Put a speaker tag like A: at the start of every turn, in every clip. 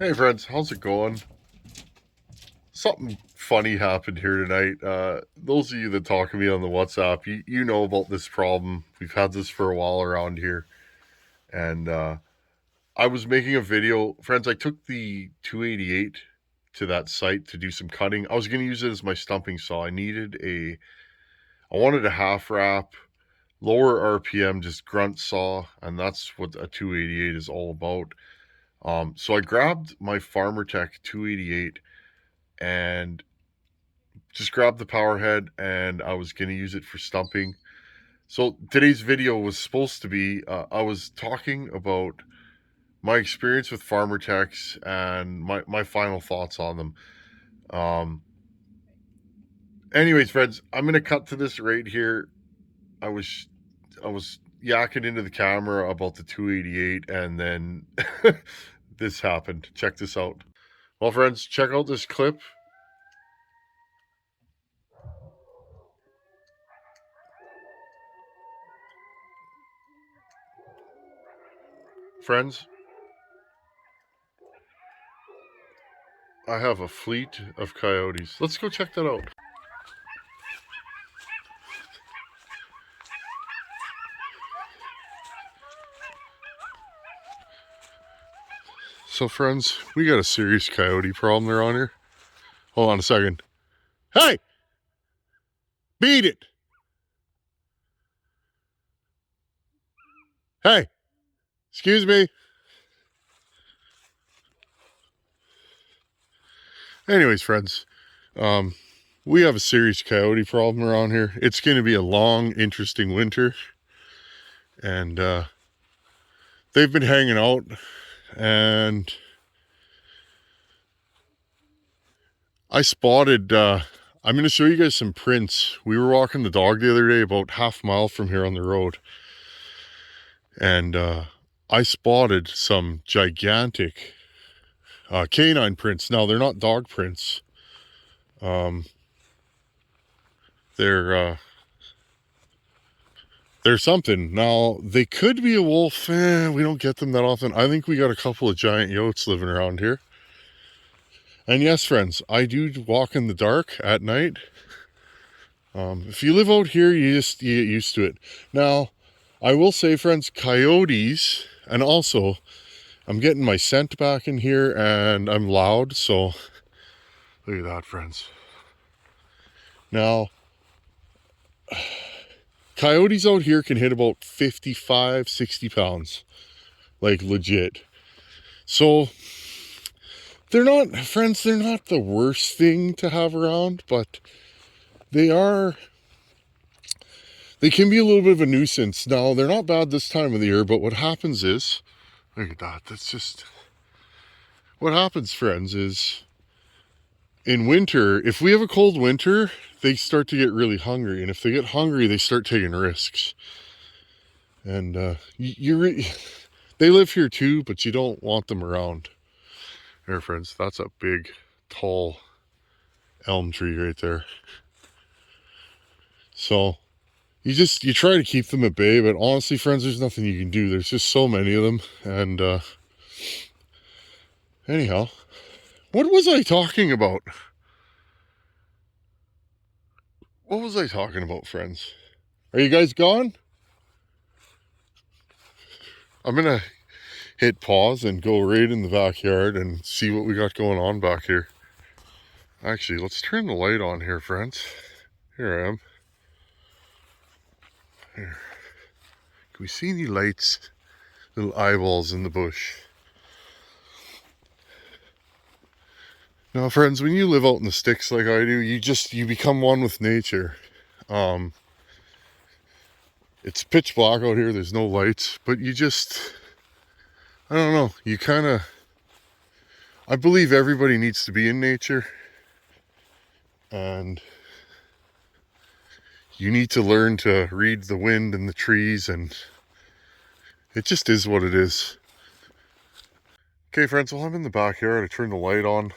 A: Hey friends, how's it going? Something funny happened here tonight. Those of you that talk to me on the WhatsApp, you know about this problem. We've had this for a while around here. And I was making a video. Friends, I took the 288 to that site to do some cutting. I was going to use it as my stumping saw. I wanted a half wrap, lower RPM, just grunt saw. And that's what a 288 is all about. So I grabbed my farmertec 288 and just grabbed the power head, and I was going to use it for stumping. So today's video was supposed to be, I was talking about my experience with farmertecs and my final thoughts on them. Anyways, friends, I'm going to cut to this right here. I was yakking into the camera about the 288, and then this happened. Check this out. Well, friends, check out this clip. Friends, I have a fleet of coyotes. Let's go check that out. So, friends, we got a serious coyote problem around here. Hold on a second. Hey! Beat it! Hey! Excuse me. Anyways, friends, we have a serious coyote problem around here. It's going to be a long, interesting winter. And they've been hanging out. And I spotted, I'm going to show you guys some prints. We were walking the dog the other day about half a mile from here on the road. And I spotted some gigantic canine prints. Now, they're not dog prints. They're something. Now, they could be a wolf. We don't get them that often. I think we got a couple of giant yotes living around here. And yes, friends, I do walk in the dark at night. If you live out here, you get used to it. Now, I will say, friends, coyotes, and also, I'm getting my scent back in here, and I'm loud, so look at that, friends. Now, coyotes out here can hit about 55, 60 pounds, like legit. So, they're not, friends, they're not the worst thing to have around, but they can be a little bit of a nuisance. Now, they're not bad this time of the year, but what happens is, look at that, that's just, what happens, friends, is in winter, if we have a cold winter, they start to get really hungry. And if they get hungry, they start taking risks. And they live here too, but you don't want them around. There, friends, that's a big, tall elm tree right there. So you try to keep them at bay, but honestly, friends, there's nothing you can do. There's just so many of them. And anyhow, what was I talking about? What was I talking about, friends? Are you guys gone? I'm gonna hit pause and go right in the backyard and see what we got going on back here. Actually, let's turn the light on here, friends. Here I am. Here. Can we see any lights? Little eyeballs in the bush. Now, friends, when you live out in the sticks like I do, you become one with nature. It's pitch black out here, there's no lights, but I don't know, I believe everybody needs to be in nature, and you need to learn to read the wind and the trees, and it just is what it is. Okay, friends, well, I'm in the backyard. I turned the light on,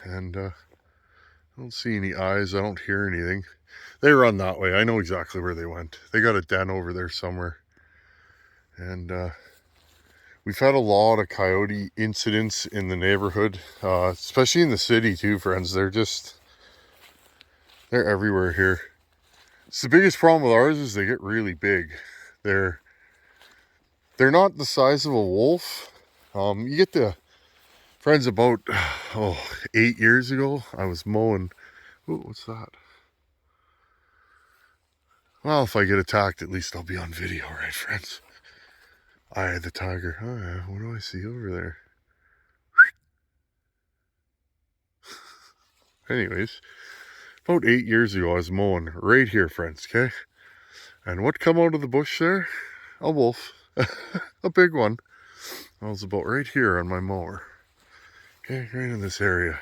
A: and I don't see any eyes. I don't hear anything. They run that way. I know exactly where they went. They got a den over there somewhere. And We've had a lot of coyote incidents in the neighborhood, especially in the city too, friends. They're everywhere here. It's the biggest problem with ours is they get really big. They're not the size of a wolf. You get the friends about 8 years ago. I was mowing. Oh, what's that? Well, if I get attacked, at least I'll be on video, right, friends? Eye of the tiger. Oh, yeah. What do I see over there? Anyways, about 8 years ago, I was mowing right here, friends. Okay, and what come out of the bush there? A wolf, a big one. I was about right here on my mower. Okay, right in this area.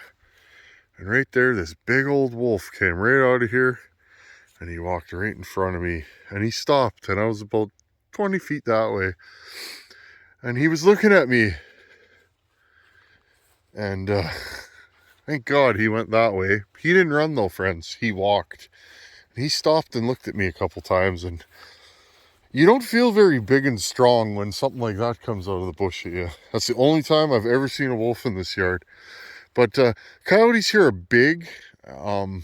A: And right there, this big old wolf came right out of here, and he walked right in front of me, and he stopped, and I was about 20 feet that way, and he was looking at me, and thank God he went that way. He didn't run though, friends. He walked. He stopped and looked at me a couple times, and you don't feel very big and strong when something like that comes out of the bush at you. That's the only time I've ever seen a wolf in this yard. But coyotes here are big. Um,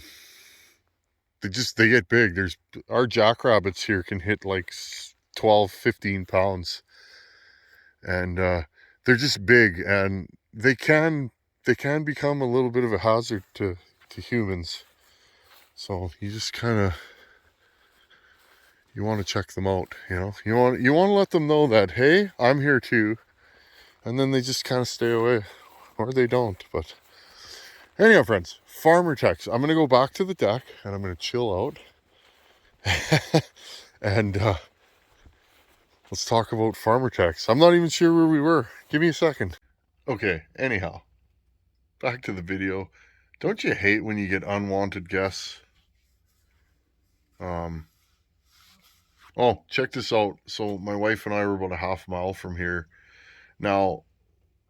A: they get big. Our jackrabbits here can hit like 12, 15 pounds, and they're just big, and they can become a little bit of a hazard to humans. So you just kind of you want to check them out. You want to let them know that, hey, I'm here too, and then they just kind of stay away, or they don't. But anyhow, friends, farmertec. I'm gonna go back to the deck and I'm gonna chill out. And let's talk about farmertec. I'm not even sure where we were. Give me a second. Okay, anyhow, back to the video. Don't you hate when you get unwanted guests? Oh, check this out. So my wife and I were about a half mile from here. Now,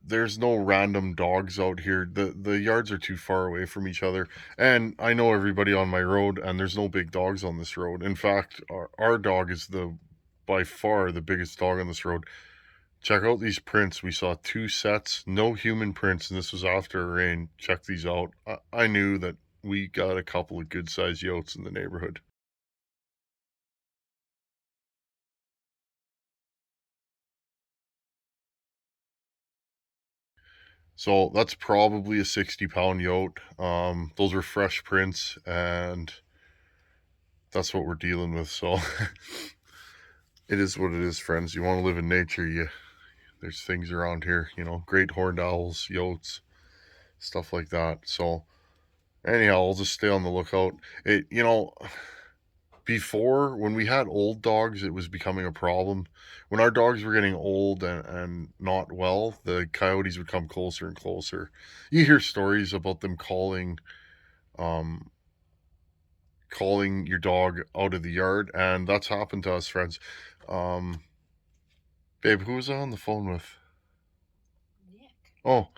A: there's no random dogs out here. The yards are too far away from each other. And I know everybody on my road, and there's no big dogs on this road. In fact, our dog is by far the biggest dog on this road. Check out these prints. We saw 2 sets, no human prints, and this was after a rain. Check these out. I knew that we got a couple of good sized yotes in the neighborhood. So that's probably a 60-pound yote. Those are fresh prints, and that's what we're dealing with. So it is what it is, friends. You want to live in nature, there's things around here, great horned owls, yotes, stuff like that. So anyhow, I'll just stay on the lookout. Before, when we had old dogs, it was becoming a problem. When our dogs were getting old and not well, the coyotes would come closer and closer. You hear stories about them um, calling your dog out of the yard, and that's happened to us, friends. Um, Babe, who was I on the phone with? Nick. Oh,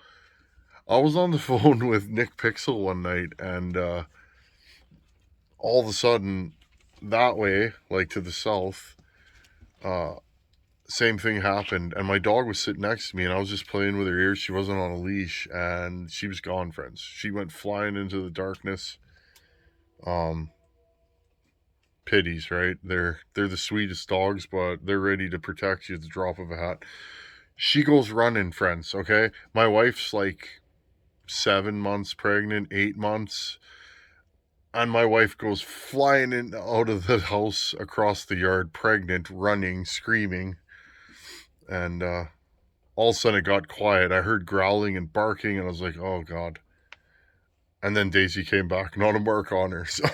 A: I was on the phone with Nick Pixel one night, and all of a sudden, that way, like to the south, uh, same thing happened, and my dog was sitting next to me, and I was just playing with her ears. She wasn't on a leash, and she was gone, friends. She went flying into the darkness. Um, Pities, right? They're the sweetest dogs, but they're ready to protect you at the drop of a hat. She goes running, friends. Okay, my wife's like 7 months pregnant, 8 months, and my wife goes flying in out of the house across the yard, pregnant, running, screaming, and all of a sudden it got quiet. I heard growling and barking, and I was like, "Oh God!" And then Daisy came back, not a mark on her. So,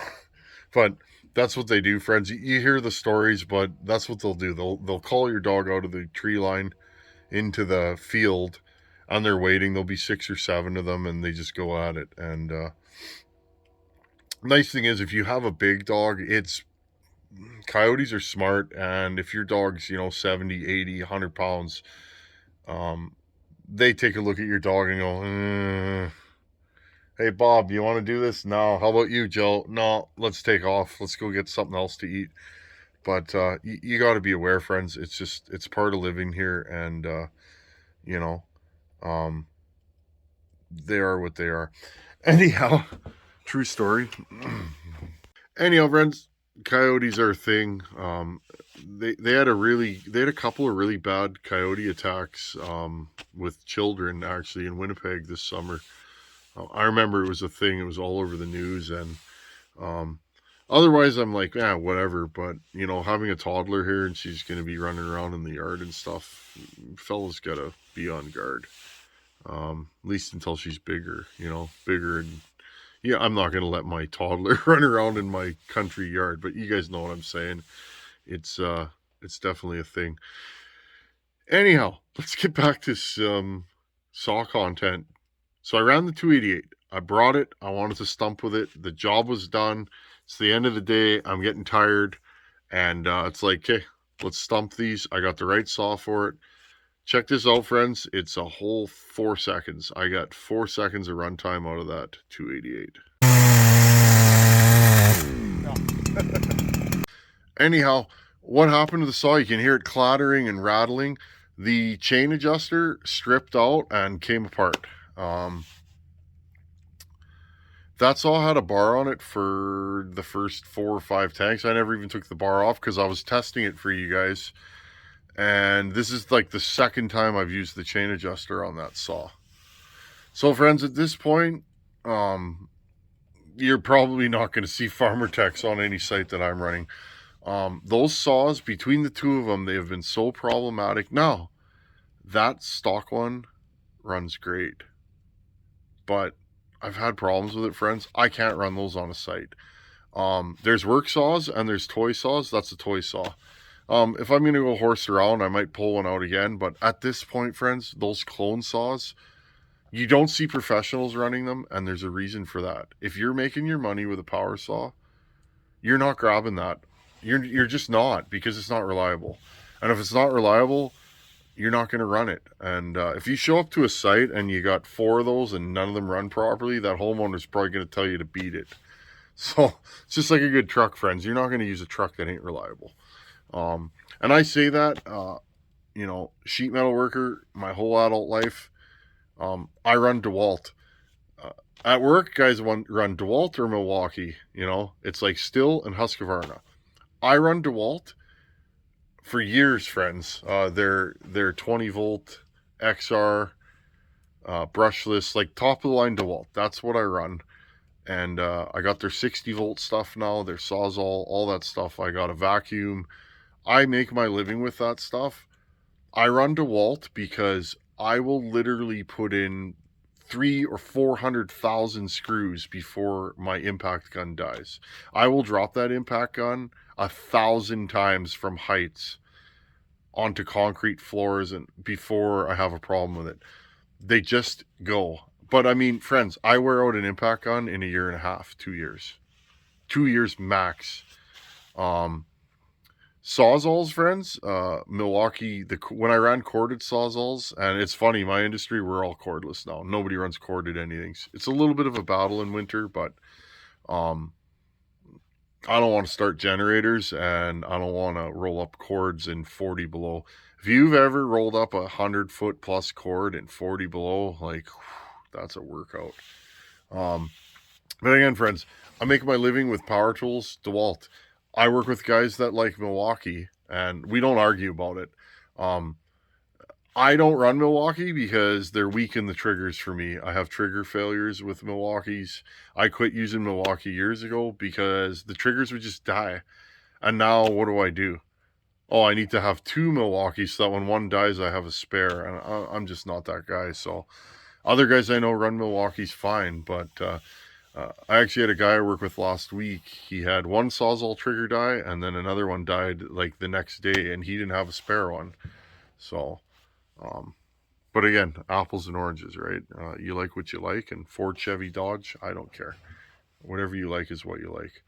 A: but that's what they do, friends. You hear the stories, but that's what they'll do. They'll call your dog out of the tree line into the field, and they're waiting. There'll be 6 or 7 of them, and they just go at it. And nice thing is, if you have a big dog, coyotes are smart, and if your dog's 70, 80, 100 pounds, um, they take a look at your dog and go, "Hey Bob, you want to do this? No. How about you, Joe? No. Let's take off. Let's go get something else to eat." But you got to be aware, friends. It's part of living here, and you know. They are what they are. Anyhow, true story. Anyhow, friends, coyotes are a thing. They had a couple of really bad coyote attacks with children actually in Winnipeg this summer. I remember it was a thing. It was all over the news, and um, otherwise I'm like, yeah, whatever. But having a toddler here and she's going to be running around in the yard and stuff, fellas gotta be on guard. At least until she's bigger, bigger and yeah, I'm not gonna let my toddler run around in my country yard, but you guys know what I'm saying. It's definitely a thing. Anyhow, let's get back to some saw content. So I ran the 288. I brought it. I wanted to stump with it. The job was done. It's the end of the day. I'm getting tired, and it's like, okay, let's stump these. I got the right saw for it. Check this out, friends. It's a whole 4 seconds. I got 4 seconds of runtime out of that 288. Anyhow, what happened to the saw? You can hear it clattering and rattling. The chain adjuster stripped out and came apart. That saw had a bar on it for the first 4 or 5 tanks. I never even took the bar off because I was testing it for you guys. And this is like the second time I've used the chain adjuster on that saw. So friends, at this point, you're probably not going to see farmertecs on any site that I'm running. Those saws, between the two of them, they have been so problematic. Now, that stock one runs great, but I've had problems with it, friends. I can't run those on a site. There's work saws and there's toy saws. That's a toy saw. If I'm going to go horse around, I might pull one out again. But at this point, friends, those clone saws, you don't see professionals running them, and there's a reason for that. If you're making your money with a power saw, you're not grabbing that. You're just not, because it's not reliable. And if it's not reliable, you're not going to run it. And if you show up to a site and you got 4 of those and none of them run properly, that homeowner's probably going to tell you to beat it. So it's just like a good truck, friends. You're not going to use a truck that ain't reliable. And I say that, sheet metal worker, my whole adult life, I run DeWalt. At work, guys run DeWalt or Milwaukee. It's like Stihl and Husqvarna. I run DeWalt for years, friends. They're 20 volt XR brushless, like top of the line DeWalt. That's what I run. And I got their 60 volt stuff now, their Sawzall, all that stuff. I got a vacuum. I make my living with that stuff. I run DeWalt because I will literally put in 300,000 or 400,000 screws before my impact gun dies. I will drop that impact gun 1,000 times from heights onto concrete floors and before I have a problem with it. They just go. But I mean, friends, I wear out an impact gun in a year and a half, 2 years. 2 years max. Sawzalls, friends, Milwaukee, when I ran corded Sawzalls, and it's funny, my industry, we're all cordless now. Nobody runs corded anything. It's a little bit of a battle in winter, but I don't want to start generators, and I don't want to roll up cords in 40 below. If you've ever rolled up a 100-foot plus cord in 40 below, like, that's a workout. But again, friends, I make my living with power tools, DeWalt. I work with guys that like Milwaukee, and we don't argue about it. I don't run Milwaukee because they're weak in the triggers for me. I have trigger failures with Milwaukees. I quit using Milwaukee years ago because the triggers would just die. And now what do? Oh, I need to have 2 Milwaukees so that when one dies, I have a spare. And I'm just not that guy. So other guys I know run Milwaukees fine, but I actually had a guy I worked with last week. He had one Sawzall trigger die, and then another one died like the next day, and he didn't have a spare one. So, but again, apples and oranges, right? You like what you like, and Ford, Chevy, Dodge, I don't care. Whatever you like is what you like.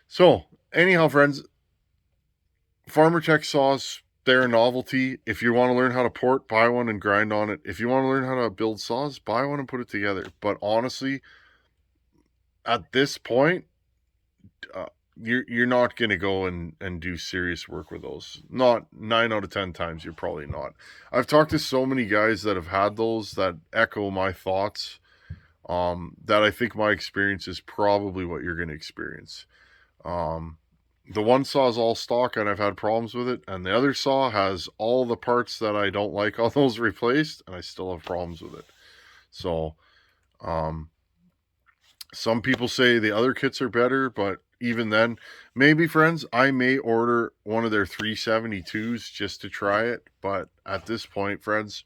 A: So, anyhow, friends, farmertec saws, they're a novelty. If you want to learn how to port, buy one and grind on it. If you want to learn how to build saws, buy one and put it together. But honestly, at this point, you're not going to go and do serious work with those. Not 9 out of 10 times, you're probably not. I've talked to so many guys that have had those that echo my thoughts, that I think my experience is probably what you're going to experience. Um, the one saw is all stock and I've had problems with it, and the other saw has all the parts that I don't like, all those replaced, and I still have problems with it. So, um, some people say the other kits are better, but even then, maybe, friends, I may order one of their 372s just to try it. But at this point, friends,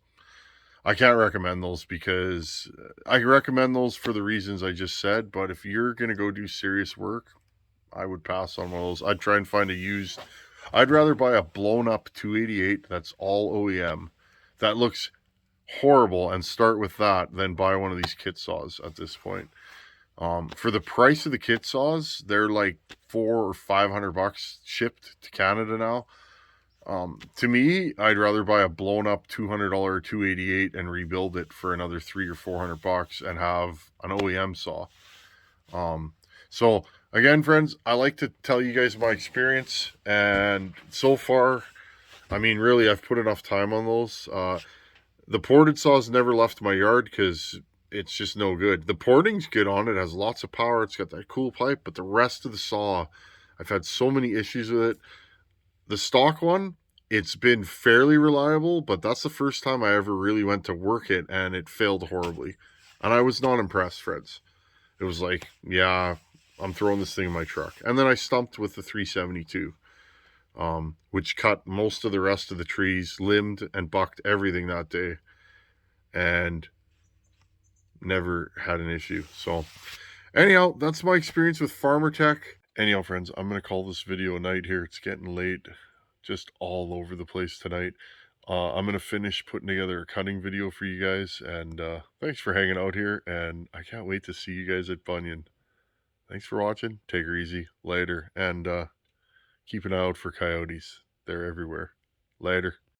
A: I can't recommend those, because I recommend those for the reasons I just said. But if you're going to go do serious work, I would pass on one of those. I'd try and find a used. I'd rather buy a blown up 288 that's all OEM that looks horrible and start with that than buy one of these kit saws at this point. For the price of the kit saws, they're like $400 or $500 shipped to Canada now. To me, I'd rather buy a blown up $200 288 and rebuild it for another $300 or $400 and have an OEM saw. So again, friends, I like to tell you guys my experience, and so far, I mean, really, I've put enough time on those. The ported saws never left my yard because it's just no good. The porting's good on it, has lots of power, it's got that cool pipe, but the rest of the saw, I've had so many issues with it. The stock one, it's been fairly reliable, but that's the first time I ever really went to work it and it failed horribly. And I was not impressed, friends. It was like, yeah, I'm throwing this thing in my truck. And then I stumped with the 372, which cut most of the rest of the trees, limbed and bucked everything that day, and never had an issue. So anyhow, that's my experience with farmertec. Anyhow, friends, I'm going to call this video a night here. It's getting late, just all over the place tonight. I'm going to finish putting together a cutting video for you guys, and thanks for hanging out here, and I can't wait to see you guys at Bunyan. Thanks for watching. Take her easy. Later. And keep an eye out for coyotes. They're everywhere. Later.